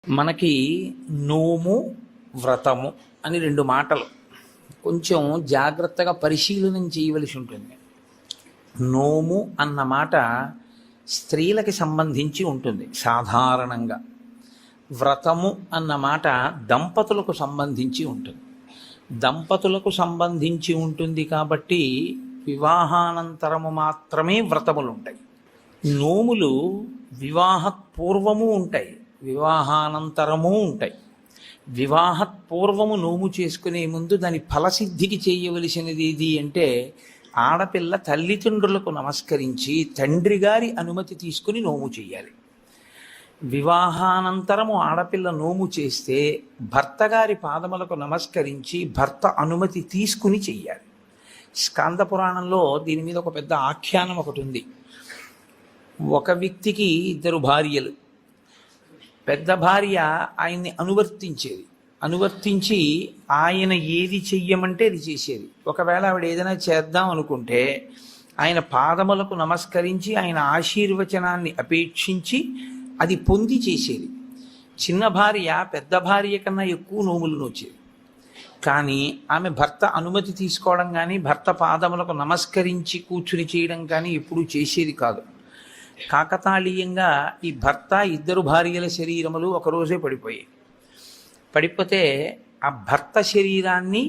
మనకి నోము వ్రతము అని రెండు మాటలు కొంచెం జాగ్రత్తగా పరిశీలనం చేయవలసి ఉంటుంది. నోము అన్న మాట స్త్రీలకి సంబంధించి ఉంటుంది సాధారణంగా. వ్రతము అన్న మాట దంపతులకు సంబంధించి ఉంటుంది. దంపతులకు సంబంధించి ఉంటుంది కాబట్టి వివాహానంతరము మాత్రమే వ్రతములు ఉంటాయి. నోములు వివాహ పూర్వము ఉంటాయి, వివాహానంతరము ఉంటాయి. వివాహపూర్వము నోము చేసుకునే ముందు దాని ఫలసిద్ధికి చేయవలసినది ఏది అంటే ఆడపిల్ల తల్లిదండ్రులకు నమస్కరించి తండ్రి గారి అనుమతి తీసుకుని నోము చేయాలి. వివాహానంతరము ఆడపిల్ల నోము చేస్తే భర్త గారి పాదములకు నమస్కరించి భర్త అనుమతి తీసుకుని చెయ్యాలి. స్కాంద పురాణంలో దీని మీద ఒక పెద్ద ఆఖ్యానం ఒకటి ఉంది. ఒక వ్యక్తికి ఇద్దరు భార్యలు. పెద్ద భార్య ఆయన్ని అనువర్తించి ఆయన ఏది చెయ్యమంటే అది చేసేది. ఒకవేళ ఆవిడ ఏదైనా చేద్దాం అనుకుంటే ఆయన పాదములకు నమస్కరించి ఆయన ఆశీర్వచనాన్ని అపేక్షించి అది పొంది చేసేది. చిన్న భార్య పెద్ద భార్య కన్నా ఎక్కువ నోములు నోచేది. కానీ ఆమె భర్త అనుమతి తీసుకోవడం కానీ భర్త పాదములకు నమస్కరించి కూర్చుని చేయడం కానీ ఎప్పుడూ చేసేది కాదు. కాకతాళీయంగా ఈ భర్త ఇద్దరు భార్యల శరీరములు ఒకరోజే పడిపోతే ఆ భర్త శరీరాన్ని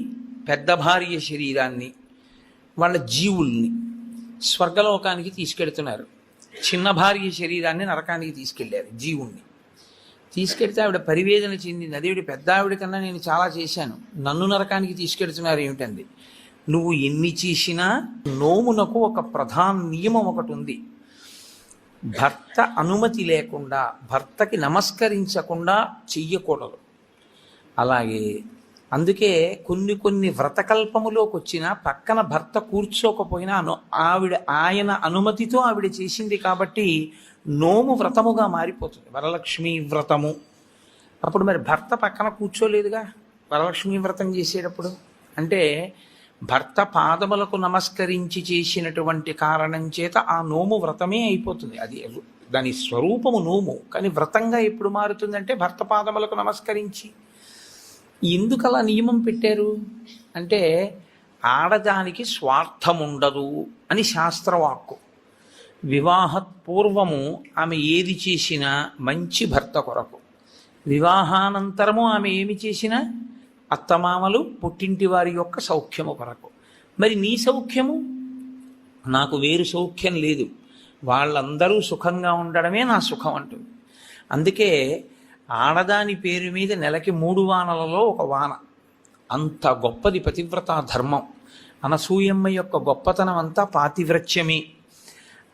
పెద్ద భార్య శరీరాన్ని వాళ్ళ జీవుల్ని స్వర్గలోకానికి తీసుకెడుతున్నారు. చిన్న భార్య శరీరాన్ని నరకానికి తీసుకెళ్లారు. జీవుణ్ణి తీసుకెడితే ఆవిడ పరివేదన చెందింది. అదేవిడ పెద్ద ఆవిడ కన్నా నేను చాలా చేశాను, నన్ను నరకానికి తీసుకెడుతున్నారు ఏమిటంది. నువ్వు ఎన్ని చేసినా నోమునకు ఒక ప్రధాన నియమం ఒకటి ఉంది. భర్త అనుమతి లేకుండా భర్తకి నమస్కరించకుండా చెయ్యకూడదు. అలాగే అందుకే కొన్ని వ్రతకల్పములోకి వచ్చినా పక్కన భర్త కూర్చోకపోయినా ఆయన అనుమతితో ఆవిడ చేసింది కాబట్టి నోము వ్రతముగా మారిపోతుంది. వరలక్ష్మి వ్రతము అప్పుడు మరి భర్త పక్కన కూర్చోలేదుగా వరలక్ష్మి వ్రతం చేసేటప్పుడు. అంటే భర్త పాదములకు నమస్కరించి చేసినటువంటి కారణం చేత ఆ నోము వ్రతమే అయిపోతుంది. అది దాని స్వరూపము నోము, కానీ వ్రతంగా ఎప్పుడు మారుతుందంటే భర్త పాదములకు నమస్కరించి. ఎందుకు అలా నియమం పెట్టారు అంటే ఆడదానికి స్వార్థం ఉండదు అని శాస్త్రవాక్కు. వివాహపూర్వము ఆమె ఏది చేసినా మంచి భర్త కొరకు, వివాహానంతరము ఆమె ఏమి చేసినా అత్తమామలు పుట్టింటి వారి యొక్క సౌఖ్యము కొరకు. మరి నీ సౌఖ్యము? నాకు వేరు సౌఖ్యం లేదు, వాళ్ళందరూ సుఖంగా ఉండడమే నా సుఖం అంటుంది. అందుకే ఆడదాని పేరు మీద నెలకి 3 వానలలో ఒక వాన. అంత గొప్పది పతివ్రతా ధర్మం. అనసూయమ్మ యొక్క గొప్పతనం అంతా పాతివ్రత్యమే.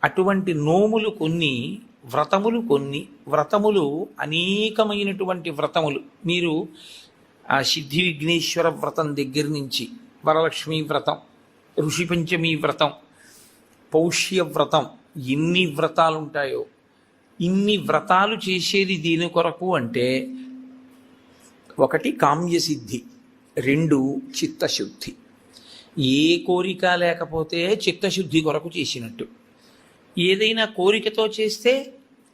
అటువంటి నోములు కొన్ని, వ్రతములు కొన్ని. వ్రతములు అనేకమైనటువంటి వ్రతములు. మీరు ఆ సిద్ధి విఘ్నేశ్వర వ్రతం దగ్గర నుంచి వరలక్ష్మీ వ్రతం, ఋషి పంచమీ వ్రతం, పౌష్య వ్రతం, ఎన్ని వ్రతాలు ఉంటాయో. ఇన్ని వ్రతాలు చేసేది దీని కొరకు అంటే 1 కామ్యసిద్ధి, 2 చిత్తశుద్ధి. ఏ కోరిక లేకపోతే చిత్తశుద్ధి కొరకు చేసినట్టు, ఏదైనా కోరికతో చేస్తే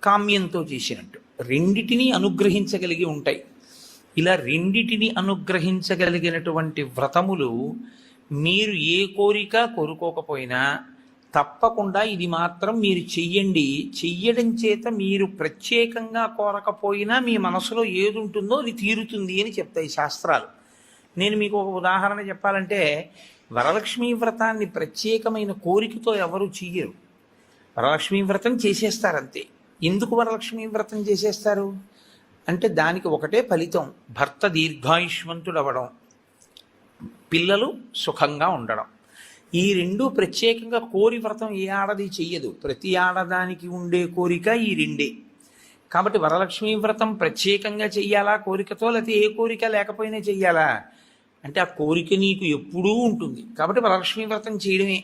కామ్యంతో చేసినట్టు. రెండిటినీ అనుగ్రహించగలిగి ఉంటాయి. ఇలా రెండిటిని అనుగ్రహించగలిగినటువంటి వ్రతములు మీరు ఏ కోరిక కోరుకోకపోయినా తప్పకుండా ఇది మాత్రం మీరు చెయ్యండి. చెయ్యడం చేత మీరు ప్రత్యేకంగా కోరకపోయినా మీ మనసులో ఏది ఉంటుందో అది తీరుతుంది అని చెప్తాయి శాస్త్రాలు. నేను మీకు ఒక ఉదాహరణ చెప్పాలంటే వరలక్ష్మీ వ్రతాన్ని ప్రత్యేకమైన కోరికతో ఎవరు చెయ్యరు. వరలక్ష్మీ వ్రతం చేసేస్తారంతే. ఎందుకు వరలక్ష్మీ వ్రతం చేసేస్తారు అంటే దానికి ఒకటే ఫలితం, భర్త దీర్ఘాయుష్మంతుడు అవ్వడం, పిల్లలు సుఖంగా ఉండడం. ఈ 2 ప్రత్యేకంగా కోరి వ్రతం ఏ ఆడది చెయ్యదు. ప్రతి ఆడదానికి ఉండే కోరిక ఈ 2. కాబట్టి వరలక్ష్మీ వ్రతం ప్రత్యేకంగా చెయ్యాలా కోరికతో, లేకపోతే ఏ కోరిక లేకపోయినా చెయ్యాలా అంటే ఆ కోరిక నీకు ఎప్పుడూ ఉంటుంది. కాబట్టి వరలక్ష్మీ వ్రతం చేయడమే.